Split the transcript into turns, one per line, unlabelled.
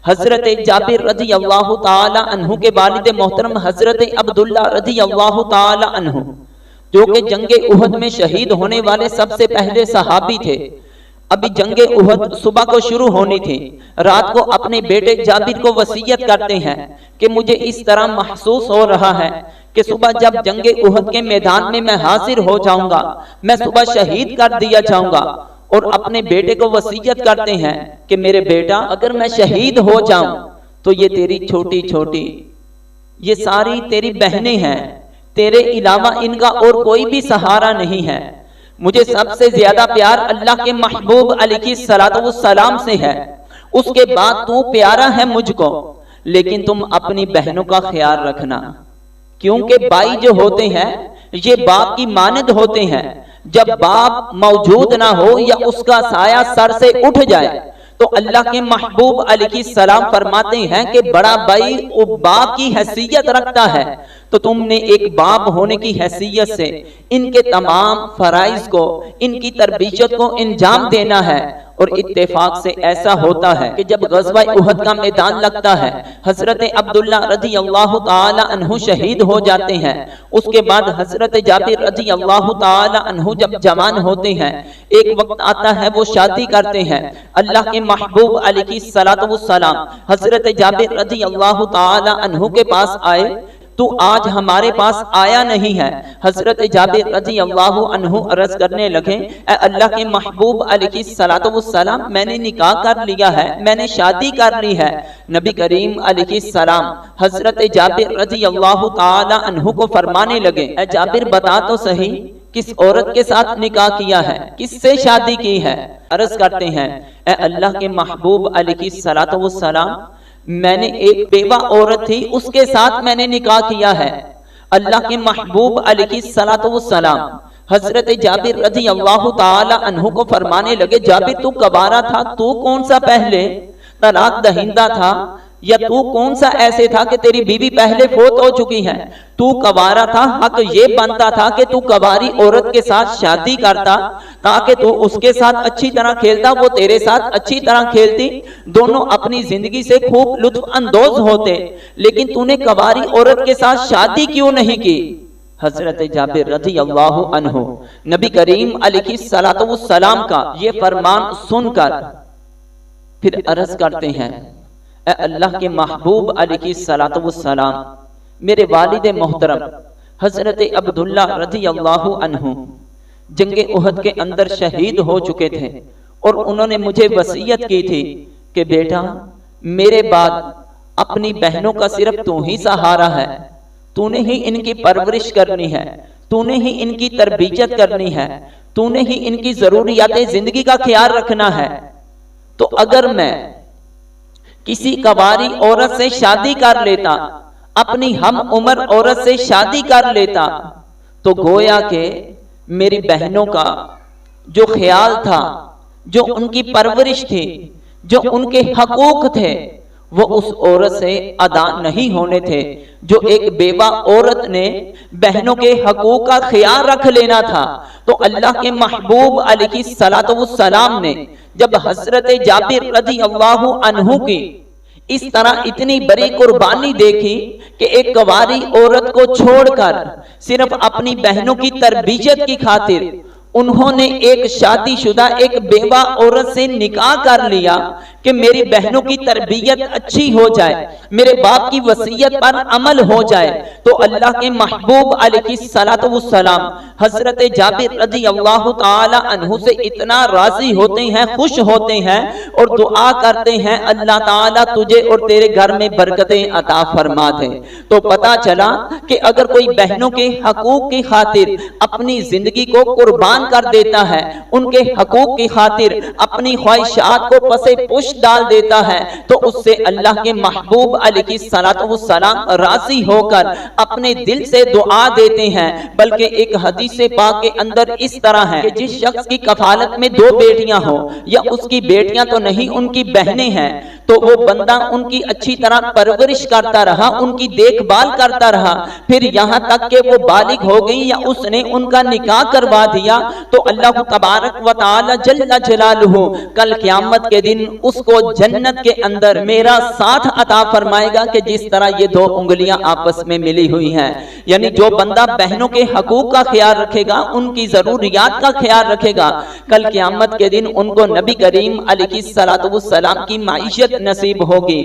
حضرت جابر رضی اللہ تعالی عنہ کے والد محترم حضرت عبداللہ رضی اللہ تعالی عنہ جو کہ جنگ احد میں شہید ہونے والے سب سے پہلے صحابی تھے. ابھی جنگ احد صبح کو شروع ہونی تھی. رات کو اپنے بیٹے جابر کو وصیت کرتے ہیں کہ مجھے اس طرح محسوس ہو رہا ہے کہ صبح جب جنگ احد کے میدان میں حاضر ہو جاؤں گا، میں صبح شہید کر دیا جاؤں گا. اور اپنے بیٹے کو وصیت کرتے ہیں کہ میرے بیٹا اگر میں شہید ہو جاؤں تو یہ تیری چھوٹی چھوٹی یہ ساری تیری بہنیں ہیں، تیرے علاوہ ان کا اور کوئی بھی سہارا نہیں ہے. مجھے سب سے زیادہ پیار اللہ کے محبوب علیہ السلام سے ہے، اس کے بعد تو پیارا ہے مجھ کو، لیکن تم اپنی بہنوں کا خیال رکھنا، کیونکہ بھائی جو ہوتے ہیں یہ باپ کی مانند ہوتے ہیں. جب باپ موجود نہ ہو یا اس کا سایہ سر سے اٹھ جائے تو اللہ کے محبوب علیہ السلام فرماتے ہیں کہ بڑا بھائی وہ باپ کی حیثیت رکھتا ہے، تو تم نے ایک باپ ہونے کی حیثیت سے ان کے تمام فرائض کو، ان کی تربیت کو انجام دینا ہے. اور اتفاق سے ایسا ہوتا ہے کہ جب غزوہ احد کا میدان لگتا ہے، حضرت عبداللہ رضی اللہ تعالی عنہ شہید ہو جاتے ہیں. اس کے بعد حضرت جابر رضی اللہ تعالی عنہ جب جوان ہوتے ہیں، ایک وقت آتا ہے وہ شادی کرتے ہیں. اللہ کے محبوب علیہ السلام حضرت جابر رضی اللہ تعالی عنہ کے پاس آئے تو آج ہمارے پاس آیا نہیں ہے. حضرت جابر رضی اللہ عنہ عرض کرنے لگے، اے اللہ کے محبوب علیہ السلام، میں نے نکاح کر لیا ہے، میں نے شادی کر لی ہے. نبی کریم علیہ السلام حضرت جابر رضی اللہ تعالی عنہ کو فرمانے لگے، اے جابر بتا تو صحیح کس عورت کے ساتھ نکاح کیا ہے، کس سے شادی کی ہے؟ عرض کرتے ہیں، اے اللہ کے محبوب علیہ السلام، میں نے ایک بیوہ عورت تھی اس کے ساتھ میں نے نکاح کیا ہے. اللہ کے محبوب علیہ السلام حضرت جابر رضی اللہ تعالی عنہ کو فرمانے لگے، جابر تو کبارہ تھا، تو کون سا پہلے طلاق دہندہ تھا، یا تو کون سا ایسے تھا کہ تیری بیوی پہلے فوت ہو چکی ہے؟ تو کوارا تھا، حق یہ بنتا تھا کہ تو کواری عورت کے ساتھ شادی کرتا تاکہ تو اس کے ساتھ اچھی طرح کھیلتا، وہ تیرے ساتھ اچھی طرح کھیلتی، دونوں اپنی زندگی سے خوب لطف اندوز ہوتے. لیکن تو نے کواری عورت کے ساتھ شادی کیوں نہیں کی؟ حضرت جابر رضی اللہ عنہ نبی کریم علیہ السلام کا یہ فرمان سن کر پھر عرض کرتے ہیں، اے اللہ کے محبوب علیہ السلام، میرے والد محترم حضرت عبداللہ رضی اللہ عنہ جنگ احد کے اندر شہید ہو چکے تھے، اور انہوں نے مجھے وصیت کی تھی کہ بیٹا میرے بعد اپنی بہنوں کا صرف تو ہی سہارا ہے، تو نے ہی ان کی پرورش کرنی ہے، تو نے ہی ان کی تربیت کرنی ہے، تو نے ہی ان کی ضروریات زندگی کا خیال رکھنا ہے. تو اگر میں کسی کواری عورت سے شادی کر لیتا، اپنی ہم عمر عورت سے شادی کر لیتا، تو گویا کہ میری بہنوں کا جو خیال تھا، جو ان کی پرورش تھی، جو ان کے حقوق تھے، وہ اس عورت سے ادا نہیں ہونے تھے. جو ایک بیوہ عورت نے بہنوں کے حقوق کا خیال رکھ لینا تھا. تو اللہ کے محبوب علیہ السلام نے جب حضرت جابر رضی اللہ عنہ کی اس طرح اتنی بڑی قربانی دیکھی کہ ایک کواری عورت کو چھوڑ کر صرف اپنی بہنوں کی تربیت کی خاطر انہوں نے ایک شادی شدہ ایک بیوہ عورت سے نکاح کر لیا کہ میری بہنوں کی تربیت اچھی ہو جائے، میرے باپ کی وصیت پر عمل ہو جائے. تو اللہ کے محبوب علیہ السلام حضرت جابر رضی اللہ تعالی عنہ سے اتنا راضی ہوتے ہیں، خوش ہوتے ہیں اور دعا کرتے ہیں اللہ تعالیٰ تجھے اور تیرے گھر میں برکتیں عطا فرما دے. تو پتا چلا کہ اگر کوئی بہنوں کے حقوق کی خاطر اپنی زندگی کو قربان کر دیتا ہے، ان کے حقوق کی خاطر اپنی خواہشات کو پس پش ڈال دیتا ہے، تو اس سے اللہ کے محبوب علیہ السلام راضی ہو کر اپنے دل سے دعا دیتے ہیں. بلکہ ایک حدیث پاک کے اندر اس طرح ہے کہ جس شخص کی کفالت میں 2 بیٹیاں ہوں، یا اس کی بیٹیاں تو نہیں ان کی بہنیں ہیں، تو وہ بندہ ان کی اچھی طرح پرورش کرتا رہا، ان کی دیکھ بھال کرتا رہا، پھر یہاں تک کہ وہ بالغ ہو گئی یا اس نے ان کا نکاح کروا دیا، تو اللہ تبارک و تعالی جل جلالہ کل قیامت کے دن اس اس کو جنت کے اندر میرا ساتھ عطا فرمائے گا کہ جس طرح یہ دو انگلیاں آپس میں ملی ہوئی ہیں. یعنی جو بندہ بہنوں کے حقوق کا خیال رکھے گا، ان کی ضروریات کا خیال رکھے گا، کل قیامت کے دن ان کو نبی کریم علیہ الصلوۃ والسلام کی معیشت نصیب ہوگی.